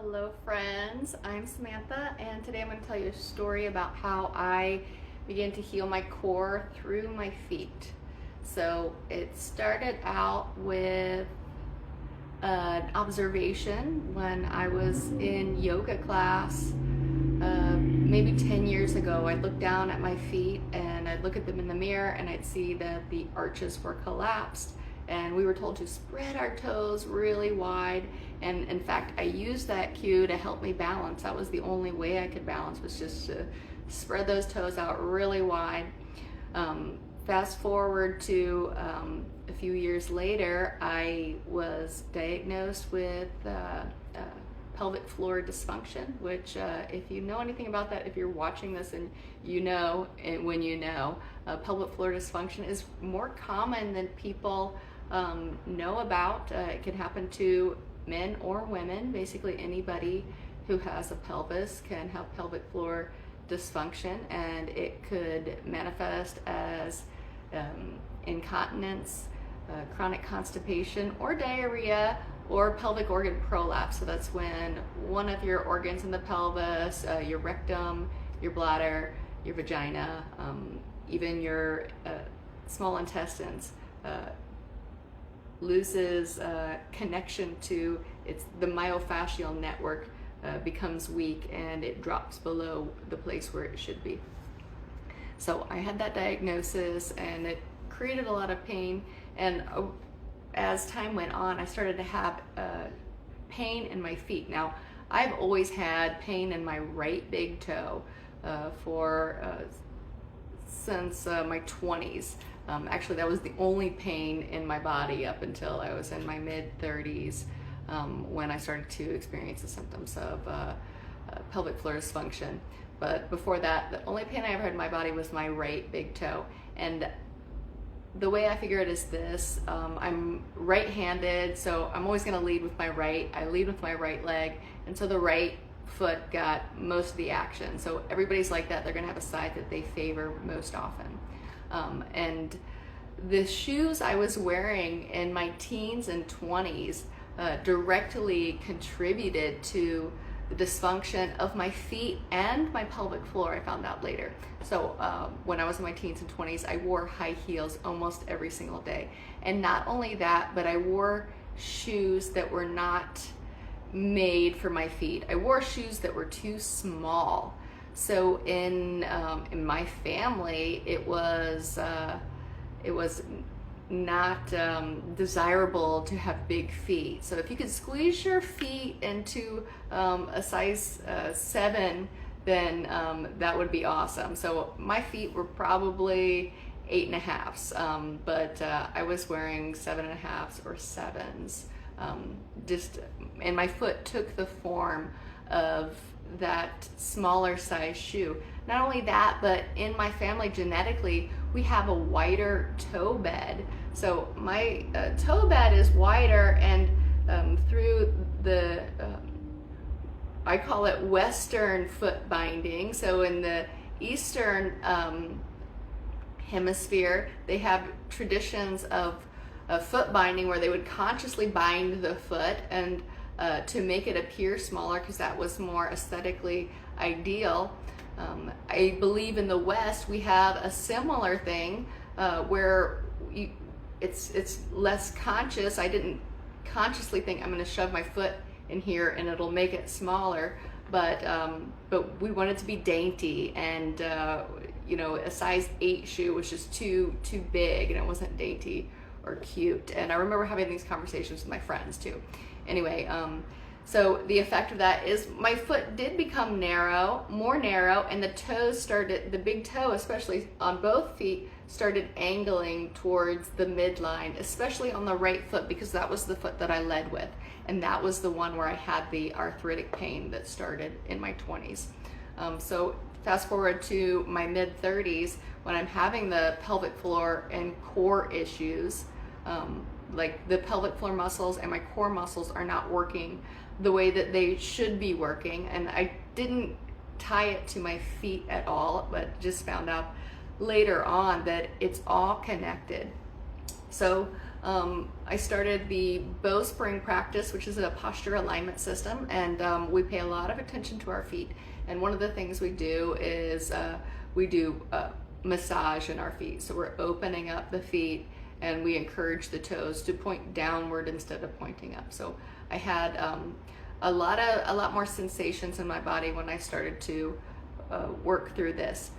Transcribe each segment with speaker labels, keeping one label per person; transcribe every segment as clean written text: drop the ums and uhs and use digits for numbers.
Speaker 1: Hello friends, I'm Samantha and today I'm going to tell you a story about how I began to heal my core through my feet. So it started out with an observation when I was in yoga class maybe 10 years ago. I'd look down at my feet and I'd look at them in the mirror and I'd see that the arches were collapsed, and we were told to spread our toes really wide. And in fact, I used that cue to help me balance. That was the only way I could balance, was just to spread those toes out really wide. Fast forward to a few years later, I was diagnosed with pelvic floor dysfunction, which if you know anything about that, if you're watching this and you know, and when you know, pelvic floor dysfunction is more common than people know about. It can happen to men or women. Basically anybody who has a pelvis can have pelvic floor dysfunction, and it could manifest as incontinence, chronic constipation, or diarrhea, or pelvic organ prolapse. So that's when one of your organs in the pelvis, your rectum, your bladder, your vagina, even your small intestines, loses connection to the myofascial network, becomes weak, and it drops below the place where it should be. So I had that diagnosis and it created a lot of pain, and as time went on, I started to have pain in my feet. Now, I've always had pain in my right big toe since my 20s. Actually, that was the only pain in my body up until I was in my mid-30s, when I started to experience the symptoms of pelvic floor dysfunction. But before that, the only pain I ever had in my body was my right big toe. And the way I figure it is this: I'm right-handed, so I'm always going to lead with my right. I lead with my right leg, and so the right foot got most of the action. So everybody's like that. They're going to have a side that they favor most often. And the shoes I was wearing in my teens and 20s directly contributed to the dysfunction of my feet and my pelvic floor, I found out later. So when I was in my teens and 20s, I wore high heels almost every single day. And not only that, but I wore shoes that were not made for my feet. I wore shoes that were too small. So in my family, it was not desirable to have big feet. So if you could squeeze your feet into a size 7, then that would be awesome. So my feet were probably 8.5s, but I was wearing 7.5s or 7s. And my foot took the form of that smaller size shoe. Not only that, but in my family genetically, we have a wider toe bed. So my toe bed is wider, and through the I call it Western foot binding. So in the Eastern hemisphere, they have traditions of foot binding where they would consciously bind the foot and to make it appear smaller, because that was more aesthetically ideal. I believe in the West we have a similar thing where it's less conscious. I didn't consciously think I'm going to shove my foot in here and it'll make it smaller, but we want it to be dainty, and a size 8 shoe was just too big, and it wasn't dainty or cute. And I remember having these conversations with my friends too. Anyway, so the effect of that is my foot did become more narrow, and the toes started, the big toe especially on both feet, started angling towards the midline, especially on the right foot, because that was the foot that I led with, and that was the one where I had the arthritic pain that started in my 20s. So fast forward to my mid-30s, when I'm having the pelvic floor and core issues. Like the pelvic floor muscles and my core muscles are not working the way that they should be working. And I didn't tie it to my feet at all, but just found out later on that it's all connected. So I started the bowspring practice, which is a posture alignment system, and we pay a lot of attention to our feet. And one of the things we do is we do massage in our feet. So we're opening up the feet, and we encourage the toes to point downward instead of pointing up. So I had a lot more sensations in my body when I started to work through this.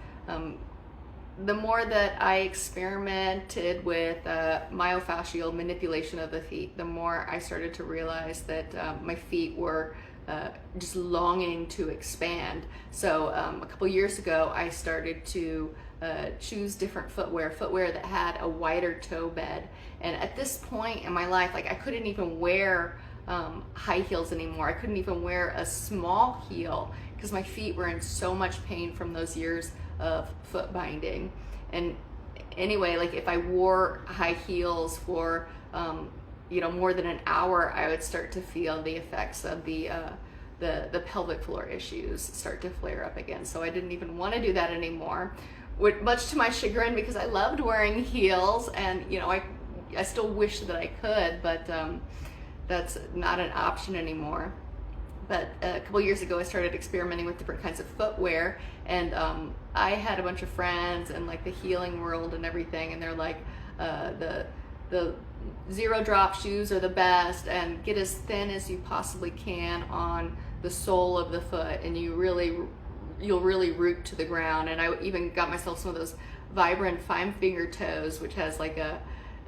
Speaker 1: The more that I experimented with myofascial manipulation of the feet, the more I started to realize that my feet were just longing to expand. So a couple years ago, I started to choose different footwear that had a wider toe bed. And at this point in my life, like, I couldn't even wear high heels anymore. I couldn't even wear a small heel because my feet were in so much pain from those years of foot binding. And anyway, like, if I wore high heels for more than an hour, I would start to feel the effects of the pelvic floor issues start to flare up again. So I didn't even want to do that anymore, much to my chagrin, because I loved wearing heels, and I still wish that I could, but that's not an option anymore. But a couple years ago, I started experimenting with different kinds of footwear, and I had a bunch of friends in like the healing world and everything, and they're like, the zero drop shoes are the best, and get as thin as you possibly can on the sole of the foot, and you'll really root to the ground. And I even got myself some of those vibrant 5-finger toes, which has like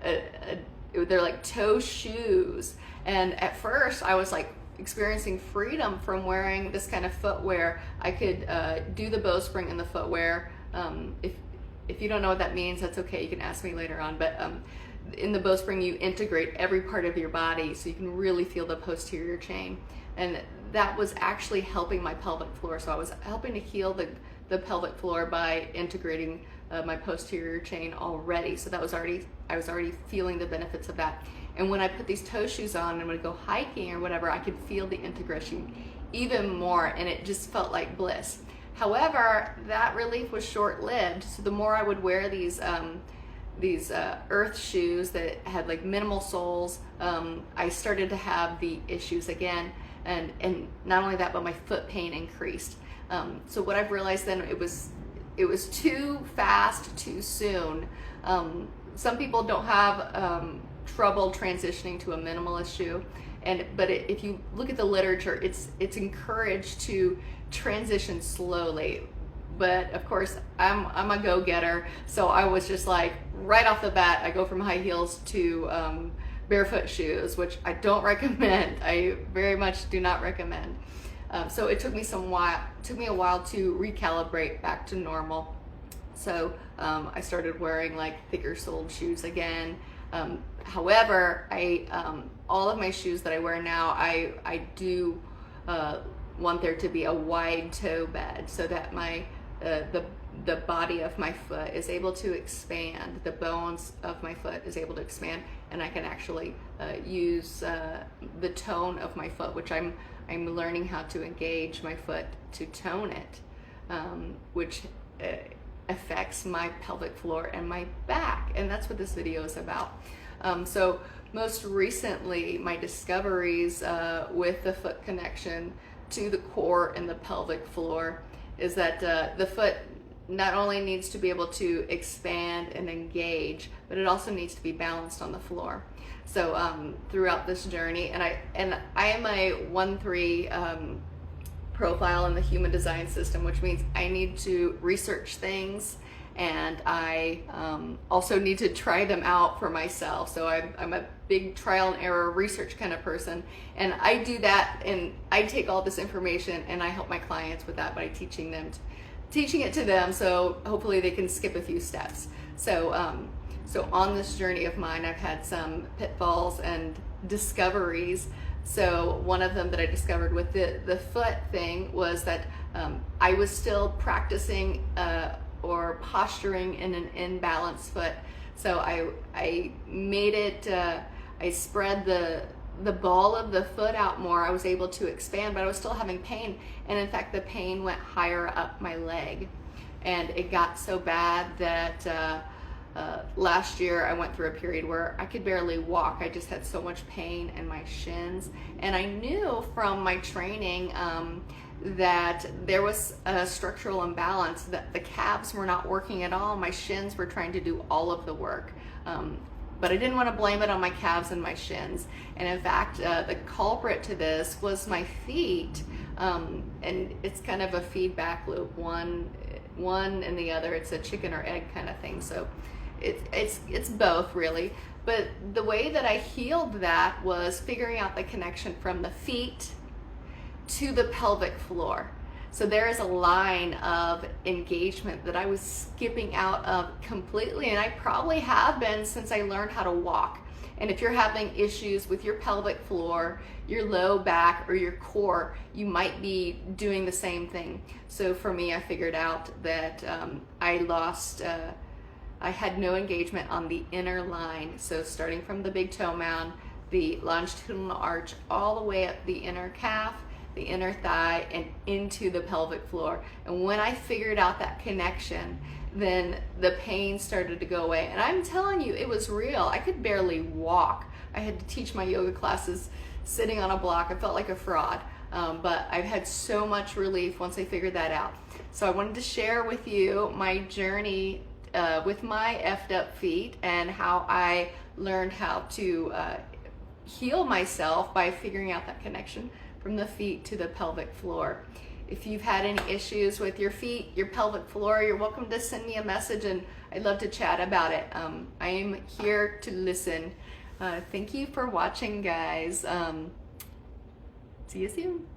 Speaker 1: they're like toe shoes. And at first I was like experiencing freedom from wearing this kind of footwear. I could do the bowspring in the footwear. If you don't know what that means, that's okay, you can ask me later on. But in the bowspring, you integrate every part of your body, so you can really feel the posterior chain. And that was actually helping my pelvic floor. So I was helping to heal the pelvic floor by integrating my posterior chain already. So I was already feeling the benefits of that. And when I put these toe shoes on and would go hiking or whatever, I could feel the integration even more, and it just felt like bliss. However, that relief was short-lived. So the more I would wear these earth shoes that had like minimal soles, I started to have the issues again, and not only that, but my foot pain increased. So what I've realized then, it was too fast, too soon. Some people don't have trouble transitioning to a minimalist shoe, but if you look at the literature, it's encouraged to transition slowly. But of course, I'm a go-getter, so I was just like, right off the bat, I go from high heels to barefoot shoes, which I don't recommend. I very much do not recommend. So it took me a while to recalibrate back to normal. So I started wearing like thicker soled shoes again. However, all of my shoes that I wear now, I do want there to be a wide toe bed, so that my the body of my foot is able to expand, the bones of my foot is able to expand, and I can actually use the tone of my foot, which I'm learning how to engage my foot to tone it, which affects my pelvic floor and my back, and that's what this video is about. So most recently, my discoveries with the foot connection to the core and the pelvic floor is that the foot not only needs to be able to expand and engage, but it also needs to be balanced on the floor. So throughout this journey, and I am a 1-3 profile in the human design system, which means I need to research things, and I also need to try them out for myself. So I'm a big trial and error research kind of person, and I do that, and I take all this information and I help my clients with that by teaching it to them, so hopefully they can skip a few steps. So on this journey of mine, I've had some pitfalls and discoveries. So one of them that I discovered with the foot thing was that I was still practicing or posturing in an imbalanced foot. So I made it, I spread the ball of the foot out more. I was able to expand, but I was still having pain. And in fact, the pain went higher up my leg. And it got so bad that last year I went through a period where I could barely walk. I just had so much pain in my shins, and I knew from my training that there was a structural imbalance, that the calves were not working at all. My shins were trying to do all of the work. But I didn't want to blame it on my calves and my shins. And in fact, the culprit to this was my feet. And it's kind of a feedback loop, one and the other. It's a chicken or egg kind of thing. So it's both really. But the way that I healed that was figuring out the connection from the feet to the pelvic floor. So there is a line of engagement that I was skipping out of completely, and I probably have been since I learned how to walk. And if you're having issues with your pelvic floor, your low back, or your core, you might be doing the same thing. So for me, I figured out that I had no engagement on the inner line. So starting from the big toe mound, the longitudinal arch, all the way up the inner calf, the inner thigh, and into the pelvic floor. And when I figured out that connection, then the pain started to go away. And I'm telling you, it was real. I could barely walk. I had to teach my yoga classes sitting on a block. I felt like a fraud. But I've had so much relief once I figured that out. So I wanted to share with you my journey with my effed up feet, and how I learned how to heal myself by figuring out that connection from the feet to the pelvic floor. If you've had any issues with your feet, your pelvic floor, you're welcome to send me a message, and I'd love to chat about it. I am here to listen. Thank you for watching, guys. See you soon.